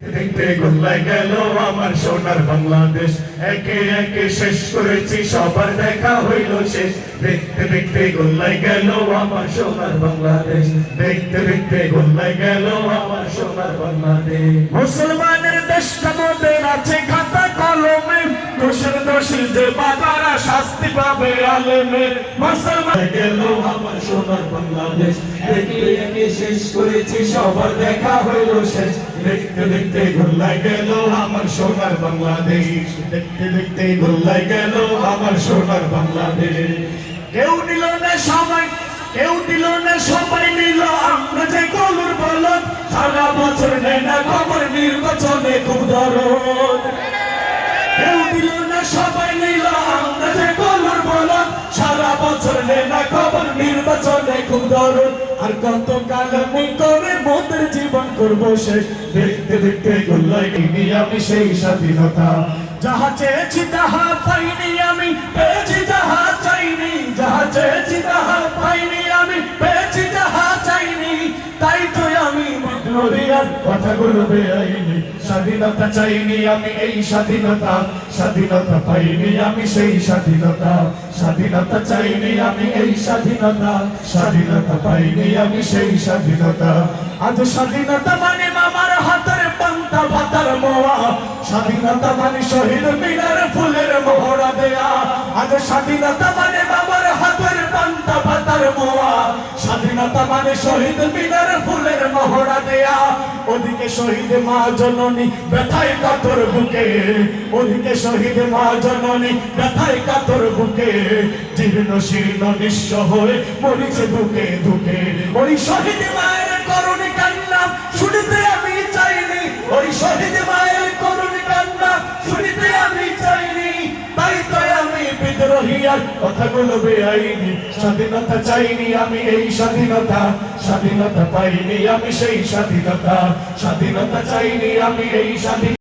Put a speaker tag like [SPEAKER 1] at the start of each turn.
[SPEAKER 1] দেখতে গোল্লায় গেল আমার সোনার বাংলাদেশ, একে একে শেষ করেছি সবার দেখা হইল শেষ। দেখতে দেখতে গোল্লায় গেল আমার সোনার বাংলাদেশ, দেখতে দেখতে গোল্লায় গেল আমার সোনার বাংলাদেশ। মুসলমানের দেশটা মোদের আছে খাতা কলমে, দোষের দোষী যে বাবারা শাস্তি পাবে আলেমে। মুসলমান গেল আমার সোনার বাংলাদেশ, একে একে শেষ করেছি সবার দেখা হইল শেষ। দেখতে দেখতে গোল্লায় গেল আমার সোনার বাংলাদেশ, দেখতে দেখতে গোল্লায় গেল আমার সোনার বাংলাদেশ। কেউ নিল না সবাই, কেউ দিল না সবাই নিল, আমরা যে কলুর বলদ সারা বছর নেয় না খবর, নির্বাচনে খুব দরদ। কেউ দিল না সবাই নিল, আমরা যে কলুর বলদ সারা বছর নেয় না খবর, নির্বাচনে খুব দরদ। আর কত কালামি করে মোদের জীবন করবো শেষ। দেখতে দেখতে গোল্লায় গেলি আমি সেই স্বাধীনতা, যাহা চেয়েছি তাহা পাইনি আমি, পেয়েছি যাহা চাইনি। যাহা চেয়েছি তাহা পাইনি আমি, পেয়েছি যাহা চাইনি। তাই তো আমি বিদ্রোহীর কথাগুলো বেআইনি। স্বাধীনতা চাইনি আমি এই স্বাধীনতা, স্বাধীনতা পাইনি আমি সেই স্বাধীনতা। স্বাধীনতা চাইনি আমি এই স্বাধীনতা, স্বাধীনতা পাইনি আমি সেই স্বাধীনতা। আজ স্বাধীনতা মানে মামার হাতের পান্তা ভাতার মোয়া, স্বাধীনতা মানে শহীদ মিনার ফুলের মোহরা দেয়া। আজ স্বাধীনতা মানে মামার হাতের পান্তা ভাতার মোয়া, স্বাধীনতা মানে শহীদ মিনার ফুলের মোহরা দেয়া। ওদিকে শহীদ মা জননী ব্যথায় কাতর বুকে, ওদিকে শহীদ মা জননী ব্যথায় কাতর বুকে। জীর্ণ শীর্ণ নিঃস্ব হয়ে মরিছে বুকে বুকে। ওই শহীদ মায়ের করুণী কান্না শুনিতে আমি চাইনি, ওই শহীদ মায়ের করুণী কান্না শুনিতে আমি চাইনি। তাই তো আমি বিদ্রোহী আর কথাগুলো বেআইনি। স্বাধীনতা চাইনি আমি এই স্বাধীনতা, স্বাধীনতা পাইনি আমি সেই স্বাধীনতা। স্বাধীনতা চাইনি আমি এই স্বাধীনতা।